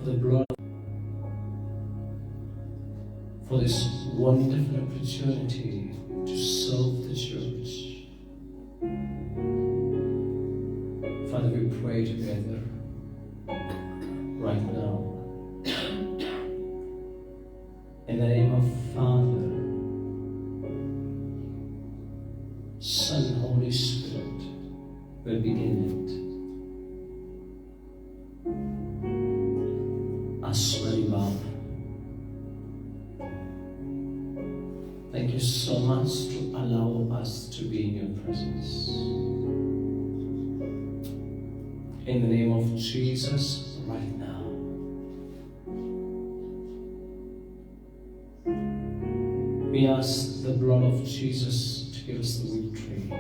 the blood, for this wonderful opportunity to serve the church. Father, we pray together right now. In the name of Father, Son, Holy Spirit, will begin it. Asmani Baba, thank you so much to allow us to be in your presence. In the name of Jesus, right now. We ask the blood of Jesus to give us the victory.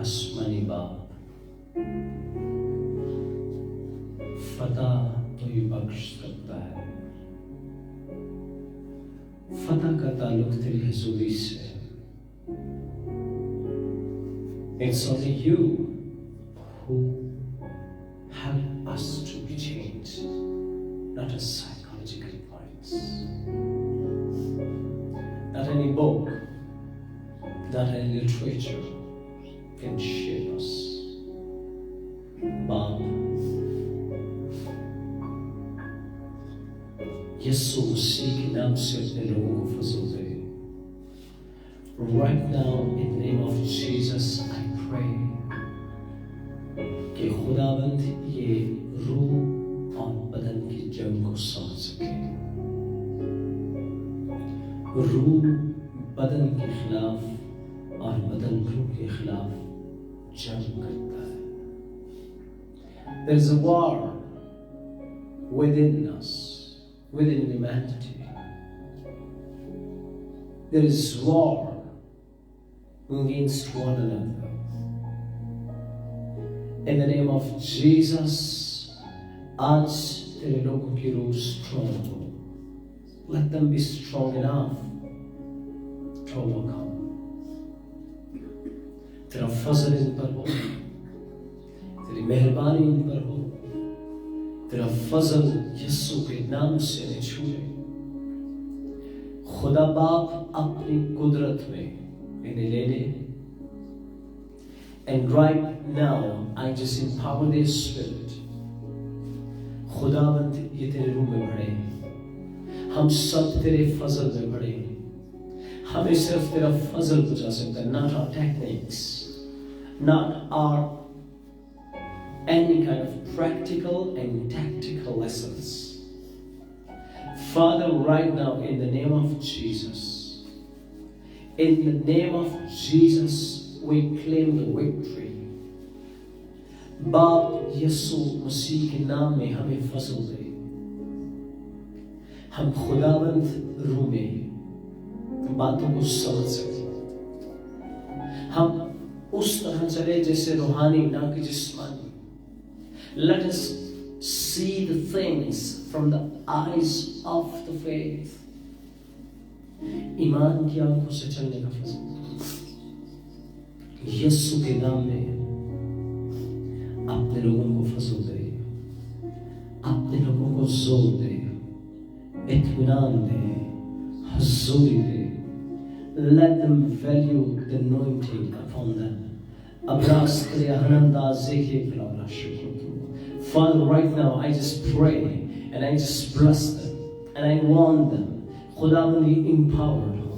Asmani Baba. फतह तो ही बख्श सकता है। फतह का ताल्लुक तेरी हुजूरी से है। It's only you who help us to be changed, not a psychological points, not any book, not any literature can shape us. Bob, यीशु मसीह के नाम से अपने लोगों को फजल दे। Right now, in the name of Jesus, I pray कि खुदाबंद ये रूह और बदन की जंग को समझ सके। रूह बदन के खिलाफ और बदन रूह के खिलाफ जंग करता है। There is a war within us. Within humanity, there is war against one another. In the name of Jesus, आज तेरे लोगों की रूह strong हो. Let them be strong enough to overcome. तेरा फजल इन पर हो, तेरी मेहरबानी इन पर हो, तेरा फजल यीशु के नाम से न छूए। खुदा बाप अपनी कुदरत में इन्हें ले ले। And right now, I just empower their spirit. खुदावंद ये तेरे रूह में भरे। हम सब तेरे फजल में भरे। हमें सिर्फ तेरा फजल बचा सकता है, not our techniques, not our any kind of practical and tactical lessons. Father, right now, in the name of Jesus, in the name of Jesus, we claim the victory. बाप यीशु मसीह के नाम में हमें फजल दे। हम खुदावंद रूह में बातों को समझ सकें। हम उस तरह चले जैसे रूहानी ना कि जिस्मानी। Let us see the things from the eyes of the faith. ईमान की आंखों से चलने का फजल यीशु के नाम में अपने लोगों को फजल दे, अपने लोगों को जोर दे, इत्मीनान दे, हुजूरी दे। Let them value the anointing upon them. अब्रास तेरे आनंदाज़े के खिलाफ शुक्र। Father, right now, I just pray and I just bless them and I want them. खुदावंद ये empowered हो,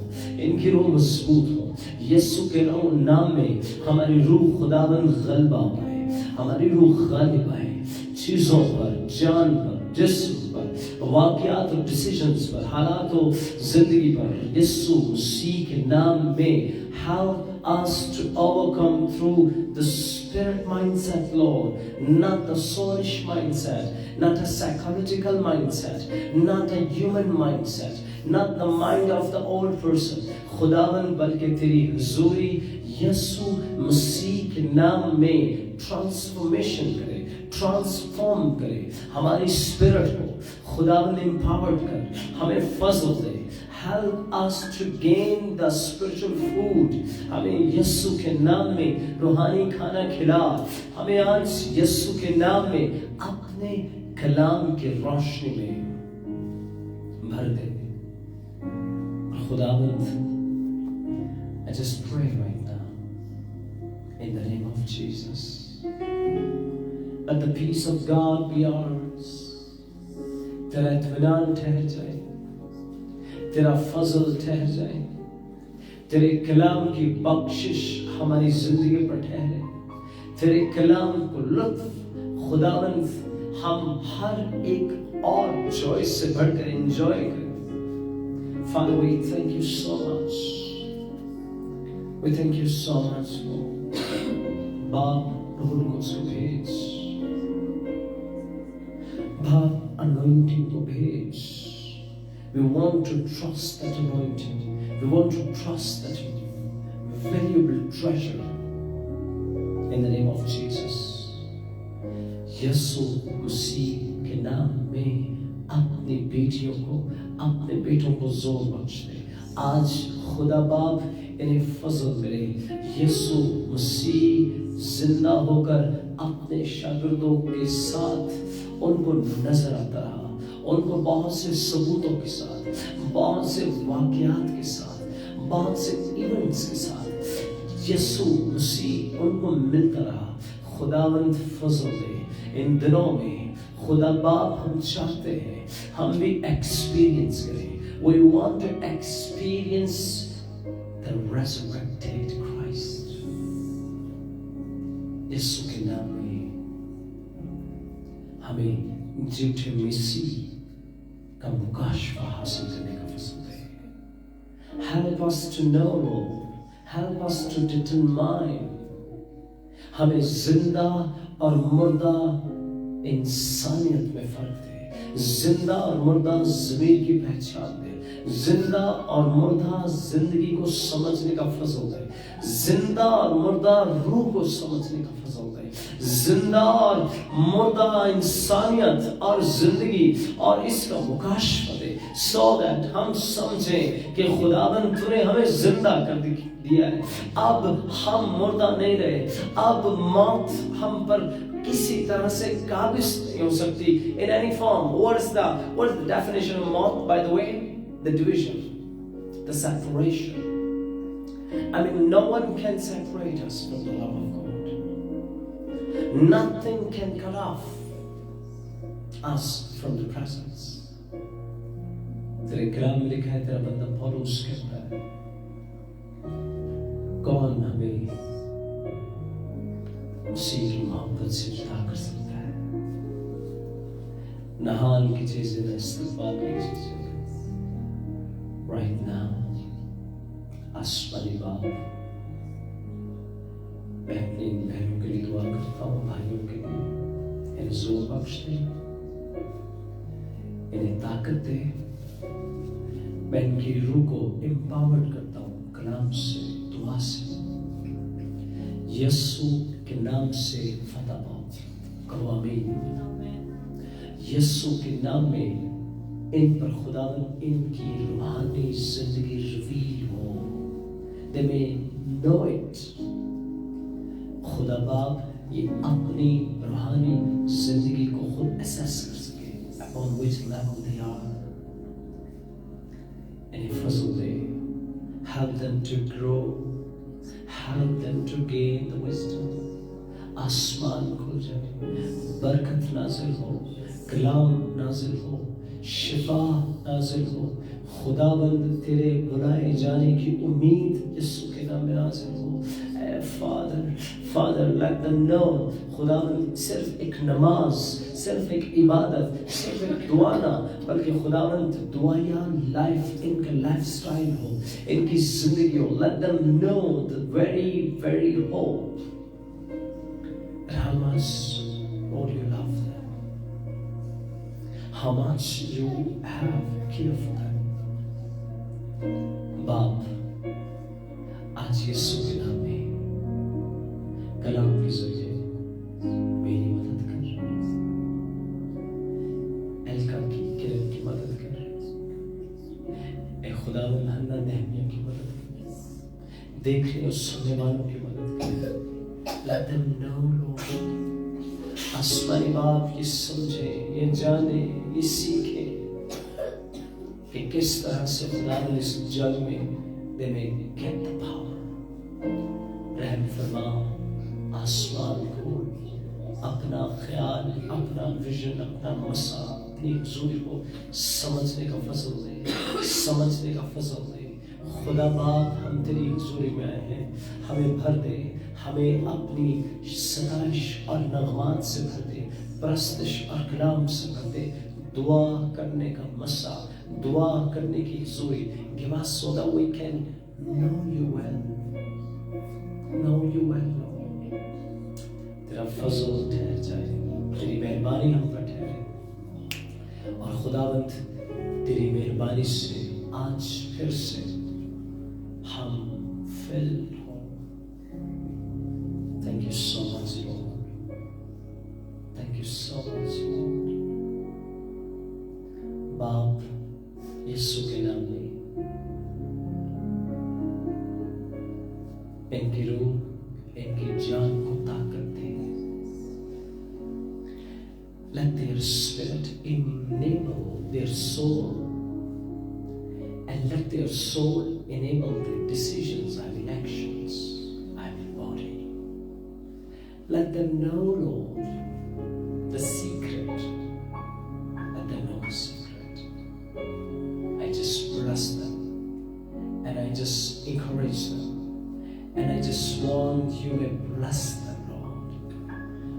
इनकी रूह मजबूत हो। यीशु के नाम में हमारी रूह खुदावंद गलबा पाए, हमारी रूह गालिब आए चीजों पर, जान पर, जिस्म पर, वाक़यात और डिसीजंस पर, हालात और जिंदगी पर। यीशु मसीह के नाम में help us to overcome through the spirit mindset, Lord, not the soulish mindset, not a psychological mindset, not a human mindset, not the mind of the old person. खुदावन बल्कि तेरी हुजूरी यीशु मसीह के नाम में ट्रांसफॉर्मेशन करे, ट्रांसफॉर्म करे हमारी स्पिरिट को। खुदावन एम्पावर्ड कर, हमें फजल दे, Help us to gain the spiritual food. हमें यीशु के नाम में रूहानी खाना खिला. हमें आज यीशु के नाम में अपने कलाम की रोशनी में भर दे. खुदावंद, I just pray right now in the name of Jesus. Let the peace of God be ours. तेरा इत्मीनान ठहर जाए, तेरा फजल ठहर जाए, तेरे कलाम की बख्शिश हमारी जिंदगी पर ठहरे. तेरे कलाम को लुत्फ खुदावंद हम हर एक और चॉइस से बढ़कर एंजॉय करें. Father, we thank you so much. We thank you so much, Lord. बाप रूह कुद्स को भेज, बाप anointing को भेज. We want to trust that anointing. We want to trust that valuable treasure in the name of Jesus. यीशु मसीह के नाम में अपनी बेटियों को, अपने बेटों को जोर बख्श दे. आज खुदा बाप इन्हें फजल मिले. यीशु मसीह जिंदा होकर अपने शागिर्दों के साथ उनको नजर आता रहा. उनको बहुत से सबूतों के साथ, बहुत से वाकयात के साथ, बहुत से इवेंट्स के साथ यीशु मसीह उनको मिलता रहा. खुदावंद फजल दे. इन दिनों में खुदा बाप हम चाहते हैं हम भी एक्सपीरियंस करें. We want to experience the resurrected Christ. यीशु के नाम में हमें झूठे मसीह का मुकाशफा हासिल करने का फजल दे. Help us to know, Lord. Help us to determine. हमें जिंदा और मुर्दा इंसानियत में फर्क दे. जिंदा और मुर्दा ज़मीर की पहचान दे. जिंदा और मुर्दा जिंदगी को समझने का फजल दे. जिंदा और मुर्दा रूह को समझने का फजल दे. जिंदा और मुर्दा इंसानियत और जिंदगी और इसका मुकाशफा दे. so that हम समझें कि खुदावंद तूने हमें जिंदा कर दिया है. अब हम मुर्दा नहीं रहे. अब मौत हम पर किसी तरह से काबिज नहीं हो सकती. In any form. What is the definition of mouth, by the way? The division, the separation. I mean, no one can separate us from the love of God. Nothing can cut off us from the presence. तेरे कलाम में लिखा है, तेरा बंदा पौलुस कहता है, कौन हमें मसीह की मोहब्बत से जुदा कर सकता है? न हाल की चीजें, न इस्तेमाल की चीजें. Right now, आसमानी बाप, मैं अपने इन बहनों के लिए दुआ करता हूँ, भाइयों के लिए. इन्हें जोर बख्श दे, इन्हें ताकत दे. मैं इनकी रूह को एम्पावर्ड करता हूँ कलाम से, दुआ से. यीशु के नाम से फतह पाओ. कहो आमीन. यीशु के नाम में इन पर खुदावंद इनकी रूहानी जिंदगी रिवील हो. They may know it. खुदा बाप ये अपनी रूहानी जिंदगी को खुद एसेस कर सके, upon which level they are. And Fazal they. Help them to grow. Help them to gain the wisdom. आसमान खुल जाए, बरकत नाजिल हो, कलाम नाजिल हो, शिफा नाजिल हो. खुदावंद तेरे बुलाए जाने की उम्मीद यीशु के नाम में नाजिल हो. Father, let them know. खुदावंद सिर्फ एक नमाज, सिर्फ एक इबादत, सिर्फ एक दुआ ना, बल्कि खुदावंद दुआया लाइफ इनका लाइफस्टाइल हो, इनकी जिंदगी हो. Let them know the very, very hope. How much, Lord, you love them. How much you have care for them. बाप, आज यीशु के नाम में कलाम के जरिए मेरी मदद कर. एल्का की किरण की मदद कर. ए खुदा देखने और सुनने वालों की मदद करें। Let them know, Lord. आसमानी बाप ये समझे, ये जाने, ये सीखे कि किस तरह से खुदा ने इस जग में they may get the power. रहम फरमा आसमान को अपना ख्याल, अपना विजन, अपना मसा, अपनी हुजूरी को समझने का फजल दे, समझने का फजल दे। खुदा बाप हम तेरी हुजूरी में आए हैं, हमें भर दे, हमें अपनी सताइश और नगमात से भर दे, परस्तिश और कलाम से भर दे। दुआ करने का मसा, दुआ करने की हुजूरी give us so that we can know you well, know you well, Lord. तेरा फजल ठहर जाए, तेरी मेहरबानी हम पर ठहरे और खुदावंद तेरी मेहरबानी से आज फिर से हम फिल हो। Thank you so much, Lord. Thank you so much, Lord. बाप यीशु के नाम में इनकी रूह, इनकी जान को ताकत दे। Let their spirit enable their soul, and let their soul enable their decisions, I mean actions, I mean body. Let them know, Lord, the secret. Let them know the secret. I just bless them, and I just encourage them, and I just want you to bless them, Lord.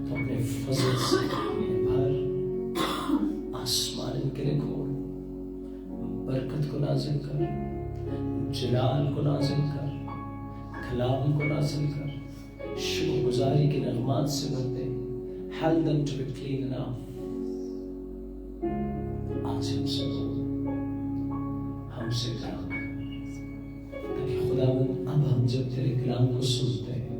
तो अपने फजल से इन्हें भर, आसमान इनके लिए खोल, बरकत को नाज़िल कर, जलाल को नाज़िल कर, कलाम को नाज़िल कर, शुक्रगुजारी के नगमात से भर दे। Help them to be clean enough. आज हमसे बोल, हमसे कलाम ताकि खुदावंद अब हम जब तेरे कलाम को सुनते हैं,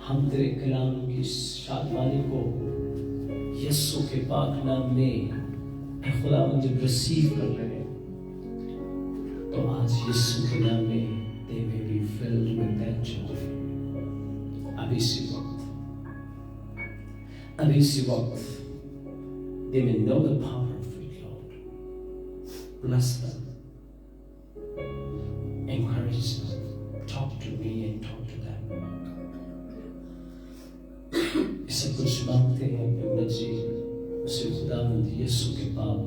हम तेरे कलाम की शादमानी को यीशु के पाक नाम में खुदावंद जब रिसीव कर रहे हैं, तो आज यीशु के नाम में they may be filled with that joy. अभी इसी वक्त they may know the power of it, Lord. Bless them, encourage them, talk to me and talk to them. इसे कुछ मांगते हैं अपने जी, उसे खुदावंद यीशु के पाक